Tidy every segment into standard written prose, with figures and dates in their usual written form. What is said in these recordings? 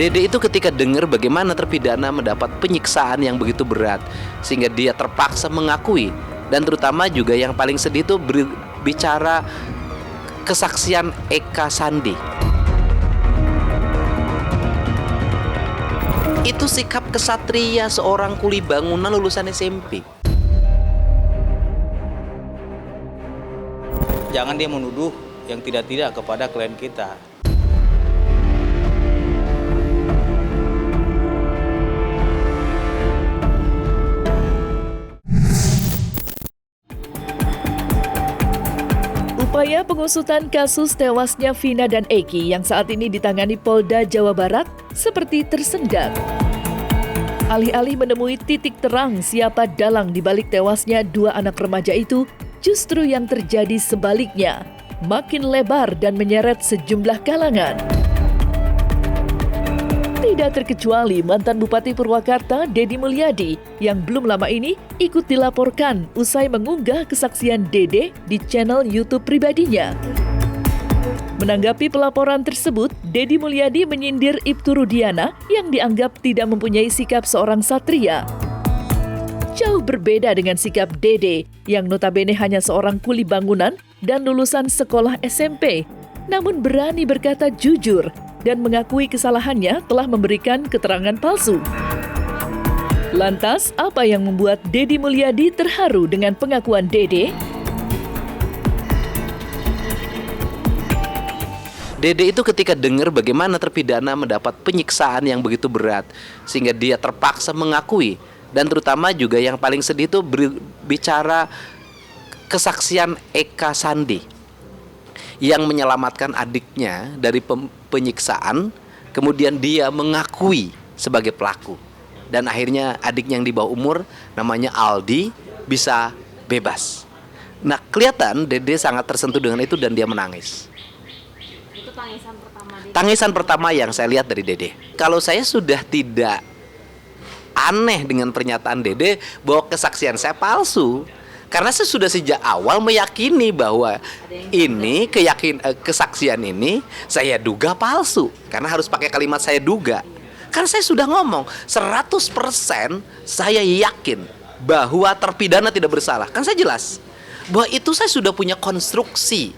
Dede itu ketika dengar bagaimana terpidana mendapat penyiksaan yang begitu berat, sehingga dia terpaksa mengakui. Dan terutama juga yang paling sedih itu berbicara kesaksian Eka Sandi. Itu sikap kesatria seorang kuli bangunan lulusan SMP. Jangan dia menuduh yang tidak-tidak kepada klien kita. Upaya pengusutan kasus tewasnya Vina dan Eki yang saat ini ditangani Polda Jawa Barat seperti tersendat. Alih-alih menemui titik terang siapa dalang di balik tewasnya dua anak remaja itu, justru yang terjadi sebaliknya, makin lebar dan menyeret sejumlah kalangan. Tidak terkecuali mantan Bupati Purwakarta, Deddy Mulyadi, yang belum lama ini ikut dilaporkan usai mengunggah kesaksian Dede di channel YouTube pribadinya. Menanggapi pelaporan tersebut, Deddy Mulyadi menyindir Ibtu Rudiana yang dianggap tidak mempunyai sikap seorang satria. Jauh berbeda dengan sikap Dede yang notabene hanya seorang kuli bangunan dan lulusan sekolah SMP, namun berani berkata jujur dan mengakui kesalahannya telah memberikan keterangan palsu. Lantas, apa yang membuat Deddy Mulyadi terharu dengan pengakuan Dede? Dede itu ketika dengar bagaimana terpidana mendapat penyiksaan yang begitu berat, sehingga dia terpaksa mengakui. Dan terutama juga yang paling sedih itu berbicara kesaksian Eka Sandi yang menyelamatkan adiknya dari penyiksaan, kemudian dia mengakui sebagai pelaku. Dan akhirnya adiknya yang di bawah umur, namanya Aldi, bisa bebas. Nah, kelihatan Dede sangat tersentuh dengan itu dan dia menangis. Itu tangisan pertama Dede. Tangisan pertama yang saya lihat dari Dede. Kalau saya sudah tidak aneh dengan pernyataan Dede bahwa kesaksian saya palsu, karena saya sudah sejak awal meyakini bahwa ini kesaksian ini saya duga palsu. Karena harus pakai kalimat saya duga. Karena saya sudah ngomong 100% saya yakin bahwa terpidana tidak bersalah. Kan saya jelas bahwa itu saya sudah punya konstruksi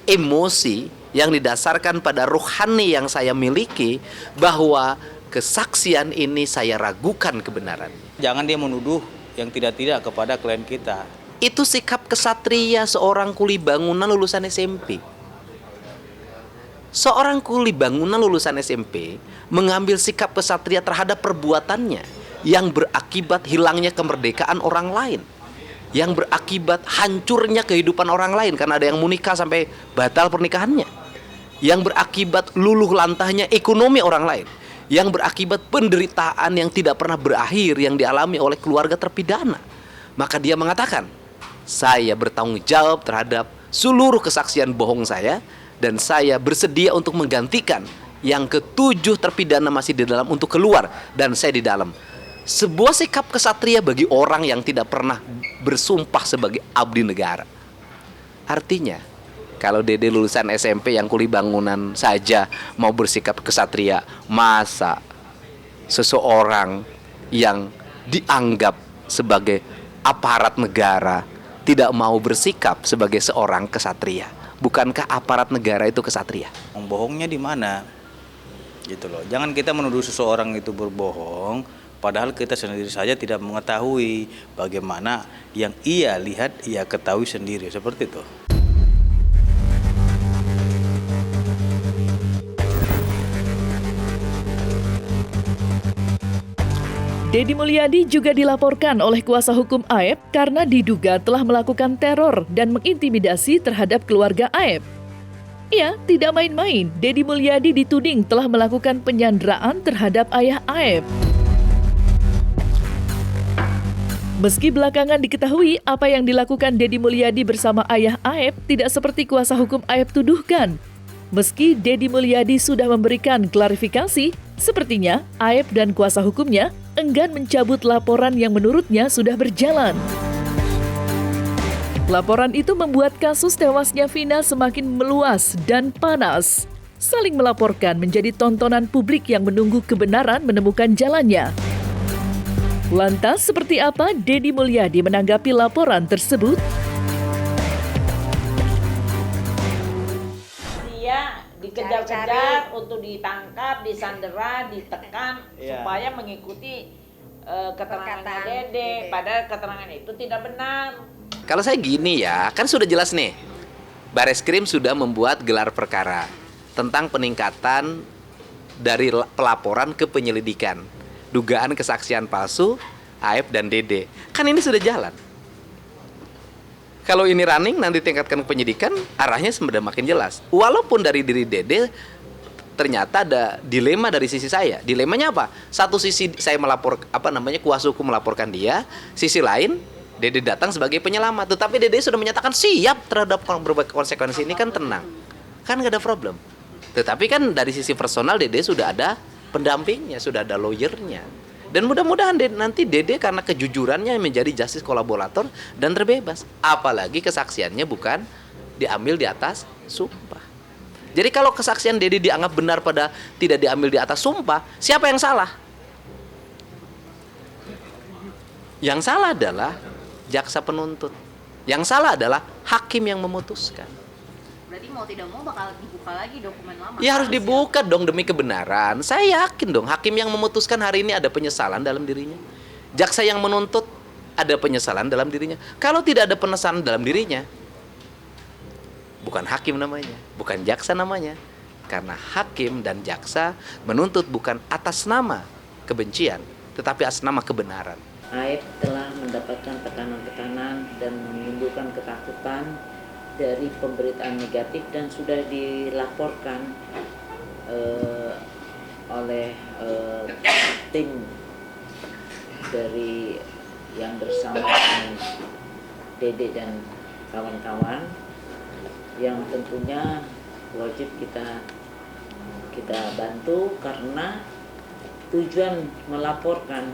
emosi yang didasarkan pada rohani yang saya miliki, bahwa kesaksian ini saya ragukan kebenaran. Jangan dia menuduh yang tidak-tidak kepada klien kita. Itu sikap kesatria seorang kuli bangunan lulusan SMP. Seorang kuli bangunan lulusan SMP mengambil sikap kesatria terhadap perbuatannya yang berakibat hilangnya kemerdekaan orang lain, yang berakibat hancurnya kehidupan orang lain karena ada yang mau nikah sampai batal pernikahannya, yang berakibat luluh lantahnya ekonomi orang lain, yang berakibat penderitaan yang tidak pernah berakhir yang dialami oleh keluarga terpidana. Maka dia mengatakan, saya bertanggung jawab terhadap seluruh kesaksian bohong saya, dan saya bersedia untuk menggantikan yang ketujuh terpidana masih di dalam untuk keluar, dan saya di dalam. Sebuah sikap kesatria bagi orang yang tidak pernah bersumpah sebagai abdi negara. Artinya, kalau Dede lulusan SMP yang kuli bangunan saja mau bersikap kesatria, masa seseorang yang dianggap sebagai aparat negara tidak mau bersikap sebagai seorang kesatria? Bukankah aparat negara itu kesatria? Bohongnya di mana? Gitu loh. Jangan kita menuduh seseorang itu berbohong, padahal kita sendiri saja tidak mengetahui bagaimana yang ia lihat, ia ketahui sendiri. Seperti itu. Deddy Mulyadi juga dilaporkan oleh kuasa hukum Aep karena diduga telah melakukan teror dan mengintimidasi terhadap keluarga Aep. Ya, tidak main-main, Deddy Mulyadi dituding telah melakukan penyanderaan terhadap ayah Aep. Meski belakangan diketahui apa yang dilakukan Deddy Mulyadi bersama ayah Aep tidak seperti kuasa hukum Aep tuduhkan. Meski Deddy Mulyadi sudah memberikan klarifikasi, sepertinya Aep dan kuasa hukumnya enggan mencabut laporan yang menurutnya sudah berjalan. Laporan itu membuat kasus tewasnya Vina semakin meluas dan panas. saling melaporkan menjadi tontonan publik yang menunggu kebenaran menemukan jalannya. Lantas seperti apa Deddy Mulyadi menanggapi laporan tersebut? Dia dikejar-kejar untuk ditangkap, disandera, ditekan supaya mengikuti keterangan Dede, padahal keterangan itu tidak benar. Kalau saya gini ya, kan sudah jelas nih. Bareskrim sudah membuat gelar perkara tentang peningkatan dari pelaporan ke penyelidikan. Dugaan kesaksian palsu Aep dan Dede. Kan ini sudah jalan. Kalau ini running nanti tingkatkan ke penyidikan, arahnya sudah makin jelas. Walaupun dari diri Dede ternyata ada dilema dari sisi saya. Dilemanya apa? Satu sisi saya kuasa hukum melaporkan dia, sisi lain Dede datang sebagai penyelamat. Tetapi Dede sudah menyatakan siap terhadap berbagai konsekuensi ini, kan tenang. Kan gak ada problem. Tetapi kan dari sisi personal Dede sudah ada pendampingnya, sudah ada lawyernya. Dan mudah-mudahan nanti Dede karena kejujurannya menjadi justice kolaborator dan terbebas. Apalagi kesaksiannya bukan diambil di atas sumpah. Jadi kalau kesaksian Dede dianggap benar pada tidak diambil di atas sumpah, siapa yang salah? Yang salah adalah jaksa penuntut. Yang salah adalah hakim yang memutuskan. Berarti mau tidak mau bakal dibuka lagi dokumen lama. Ya harus dibuka dong demi kebenaran. Saya yakin dong hakim yang memutuskan hari ini ada penyesalan dalam dirinya. Jaksa yang menuntut ada penyesalan dalam dirinya. Kalau tidak ada penyesalan dalam dirinya, bukan hakim namanya, bukan jaksa namanya. Karena hakim dan jaksa menuntut bukan atas nama kebencian, tetapi atas nama kebenaran. Aep telah mendapatkan tekanan-tekanan dan menimbulkan ketakutan dari pemberitaan negatif dan sudah dilaporkan oleh tim dari yang bersama dengan Dede dan kawan-kawan, yang tentunya wajib kita bantu karena tujuan melaporkan,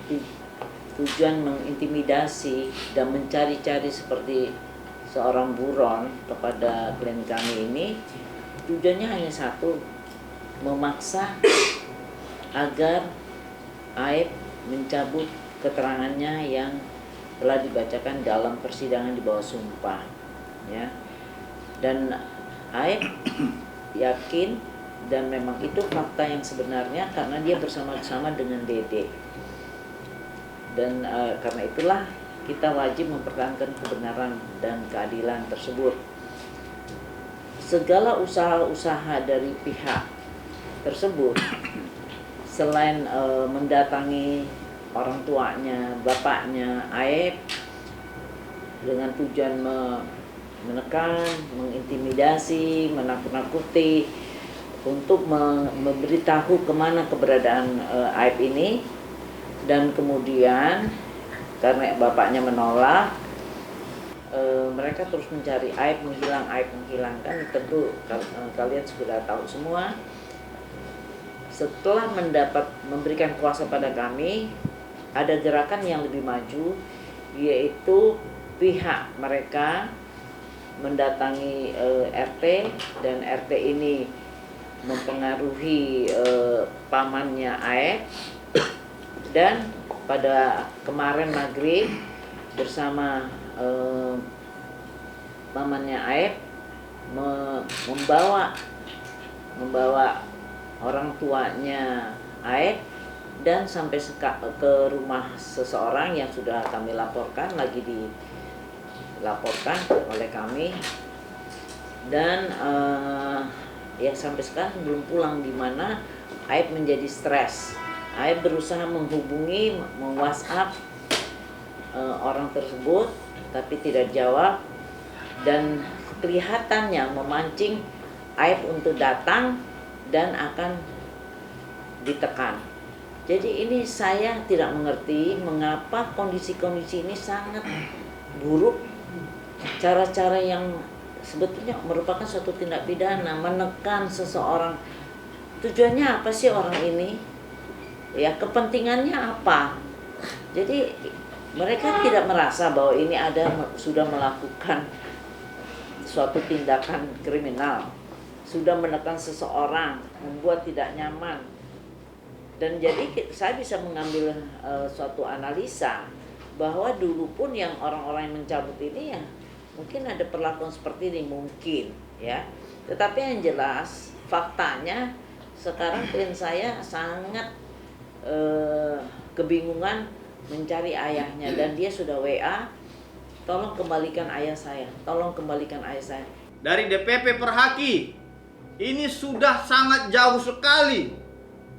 tujuan mengintimidasi dan mencari-cari seperti seorang buron kepada klien kami ini, tujuannya hanya satu, memaksa agar Aep mencabut keterangannya yang telah dibacakan dalam persidangan di bawah sumpah, ya. Dan Aep yakin dan memang itu fakta yang sebenarnya karena dia bersama-sama dengan Dede. Dan karena itulah kita wajib mempertahankan kebenaran dan keadilan tersebut. Segala usaha-usaha dari pihak tersebut selain mendatangi orang tuanya, bapaknya Aep dengan tujuan menekan, mengintimidasi, menakut-nakuti untuk memberitahu kemana keberadaan Aep ini, dan kemudian karena bapaknya menolak, mereka terus mencari Aep menghilang, Aep menghilangkan. Tentu kalian sudah tahu semua. Setelah memberikan kuasa pada kami, ada gerakan yang lebih maju, yaitu pihak mereka mendatangi RT, dan RT ini mempengaruhi pamannya Aep. Dan pada kemarin maghrib bersama pamannya Aep membawa orang tuanya Aep dan sampai ke rumah seseorang yang sudah kami laporkan, lagi dilaporkan oleh kami, dan ya sampai sekarang belum pulang, di mana Aep menjadi stres. Aep berusaha menghubungi, WhatsApp orang tersebut, tapi tidak jawab, dan kelihatannya memancing Aep untuk datang dan akan ditekan. Jadi ini saya tidak mengerti mengapa kondisi-kondisi ini sangat buruk, cara-cara yang sebetulnya merupakan suatu tindak pidana, menekan seseorang. Tujuannya apa sih orang ini? Ya, kepentingannya apa? Jadi mereka tidak merasa bahwa ini sudah melakukan suatu tindakan kriminal, sudah menekan seseorang, membuat tidak nyaman. Dan jadi saya bisa mengambil suatu analisa bahwa dulu pun yang orang-orang yang mencabut ini ya mungkin ada perlakuan seperti ini mungkin ya. Tetapi yang jelas faktanya sekarang klien saya sangat kebingungan mencari ayahnya dan dia sudah WA, tolong kembalikan ayah saya, tolong kembalikan ayah saya. Dari DPP Perhaki ini sudah sangat jauh sekali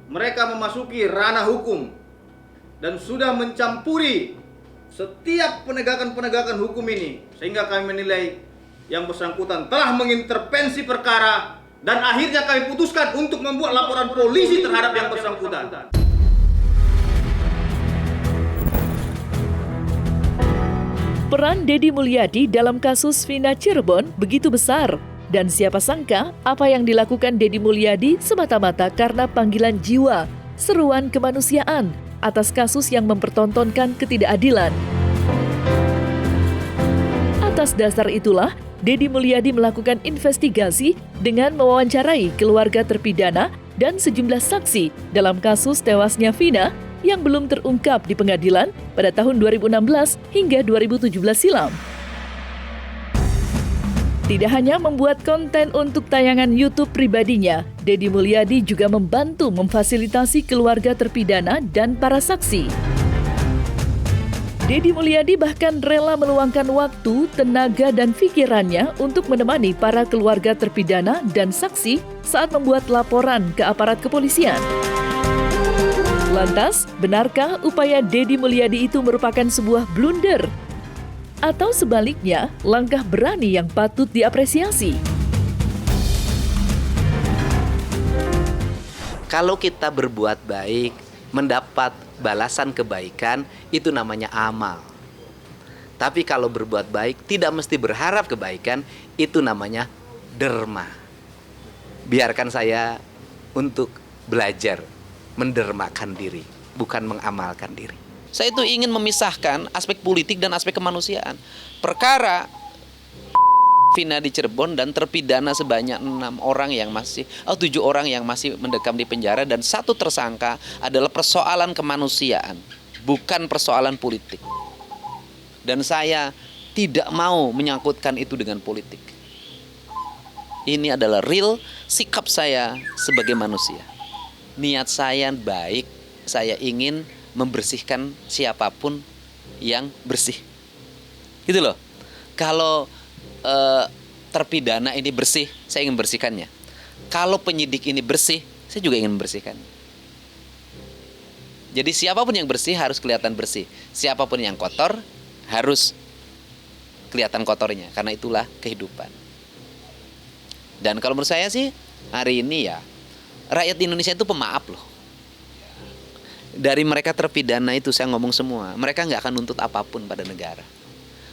mereka memasuki ranah hukum dan sudah mencampuri setiap penegakan-penegakan hukum ini, sehingga kami menilai yang bersangkutan telah mengintervensi perkara dan akhirnya kami putuskan untuk membuat laporan polisi terhadap yang bersangkutan. Peran Deddy Mulyadi dalam kasus Vina Cirebon begitu besar. Dan siapa sangka apa yang dilakukan Deddy Mulyadi semata-mata karena panggilan jiwa, seruan kemanusiaan atas kasus yang mempertontonkan ketidakadilan. Atas dasar itulah, Deddy Mulyadi melakukan investigasi dengan mewawancarai keluarga terpidana dan sejumlah saksi dalam kasus tewasnya Vina yang belum terungkap di pengadilan pada tahun 2016 hingga 2017 silam. Tidak hanya membuat konten untuk tayangan YouTube pribadinya, Deddy Mulyadi juga membantu memfasilitasi keluarga terpidana dan para saksi. Deddy Mulyadi bahkan rela meluangkan waktu, tenaga, dan pikirannya untuk menemani para keluarga terpidana dan saksi saat membuat laporan ke aparat kepolisian. Lantas, benarkah upaya Deddy Mulyadi itu merupakan sebuah blunder? Atau sebaliknya, langkah berani yang patut diapresiasi? Kalau kita berbuat baik, mendapat balasan kebaikan, itu namanya amal. Tapi kalau berbuat baik, tidak mesti berharap kebaikan, itu namanya derma. Biarkan saya untuk belajar mendermakan diri, bukan mengamalkan diri. Saya itu ingin memisahkan aspek politik dan aspek kemanusiaan. Perkara Vina di Cirebon dan terpidana sebanyak 7 orang yang masih mendekam di penjara dan 1 tersangka adalah persoalan kemanusiaan, bukan persoalan politik. Dan saya tidak mau menyangkutkan itu dengan politik. Ini adalah real sikap saya sebagai manusia. Niat saya baik, saya ingin membersihkan siapapun yang bersih. Gitu loh. Kalau terpidana ini bersih, saya ingin membersihkannya. Kalau penyidik ini bersih, saya juga ingin membersihkannya. Jadi siapapun yang bersih harus kelihatan bersih. Siapapun yang kotor harus kelihatan kotornya. Karena itulah kehidupan. Dan kalau menurut saya sih, hari ini ya, rakyat Indonesia itu pemaaf loh. Dari mereka terpidana itu saya ngomong semua, mereka nggak akan nuntut apapun pada negara.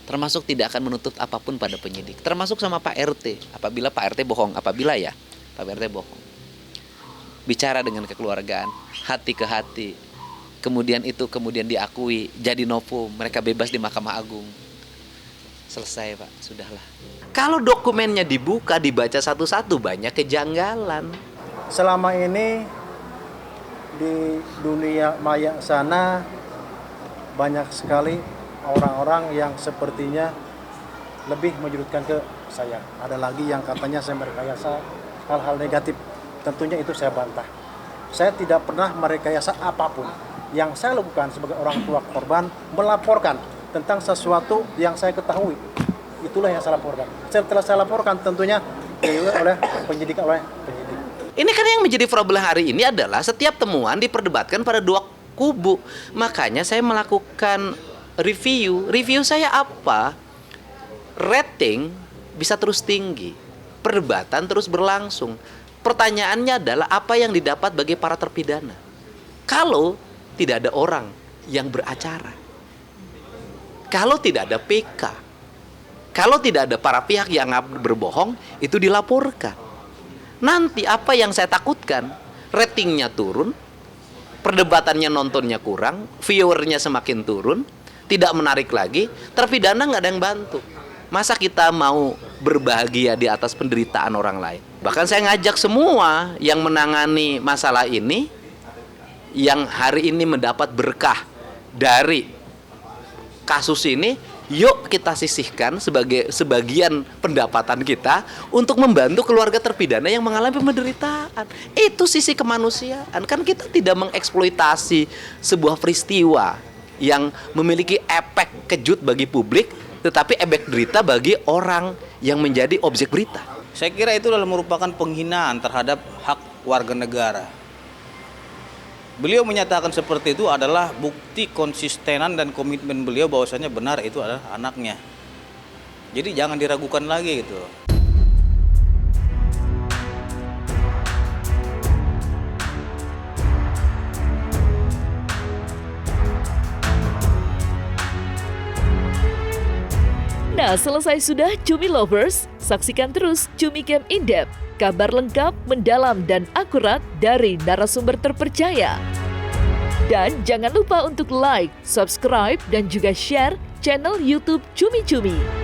Termasuk tidak akan menuntut apapun pada penyidik. Termasuk sama Pak RT, apabila Pak RT bohong, Pak RT bohong. Bicara dengan kekeluargaan, hati ke hati. Kemudian diakui, jadi novo, mereka bebas di Mahkamah Agung. Selesai Pak, sudahlah. Kalau dokumennya dibuka, dibaca satu-satu, banyak kejanggalan. Selama ini di dunia maya sana banyak sekali orang-orang yang sepertinya lebih menyudutkan ke saya. Ada lagi yang katanya saya merekayasa hal-hal negatif. Tentunya itu saya bantah. Saya tidak pernah merekayasa apapun. Yang saya lakukan sebagai orang tua korban, melaporkan tentang sesuatu yang saya ketahui. Itulah yang saya laporkan. Setelah saya laporkan tentunya oleh penyidik. Ini kan yang menjadi problem hari ini adalah setiap temuan diperdebatkan pada 2 kubu. Makanya saya melakukan review. Review saya apa? Rating bisa terus tinggi. Perdebatan terus berlangsung. Pertanyaannya adalah apa yang didapat bagi para terpidana. Kalau tidak ada orang yang beracara. Kalau tidak ada PK. Kalau tidak ada para pihak yang berbohong, itu dilaporkan. Nanti apa yang saya takutkan, ratingnya turun, perdebatannya nontonnya kurang, viewernya semakin turun, tidak menarik lagi, terpidana nggak ada yang bantu. Masa kita mau berbahagia di atas penderitaan orang lain? Bahkan saya ngajak semua yang menangani masalah ini, yang hari ini mendapat berkah dari kasus ini, yuk kita sisihkan sebagai sebagian pendapatan kita untuk membantu keluarga terpidana yang mengalami penderitaan. Itu sisi kemanusiaan. Kan kita tidak mengeksploitasi sebuah peristiwa yang memiliki efek kejut bagi publik, tetapi efek derita bagi orang yang menjadi objek berita. Saya kira itu adalah merupakan penghinaan terhadap hak warga negara. Beliau menyatakan seperti itu adalah bukti konsistenan dan komitmen beliau bahwasanya benar itu adalah anaknya. Jadi jangan diragukan lagi gitu. Nah, selesai sudah Cumi Lovers, saksikan terus Cumi Camp In-Depth, kabar lengkap, mendalam, dan akurat dari narasumber terpercaya. Dan jangan lupa untuk like, subscribe, dan juga share channel YouTube Cumi Cumi.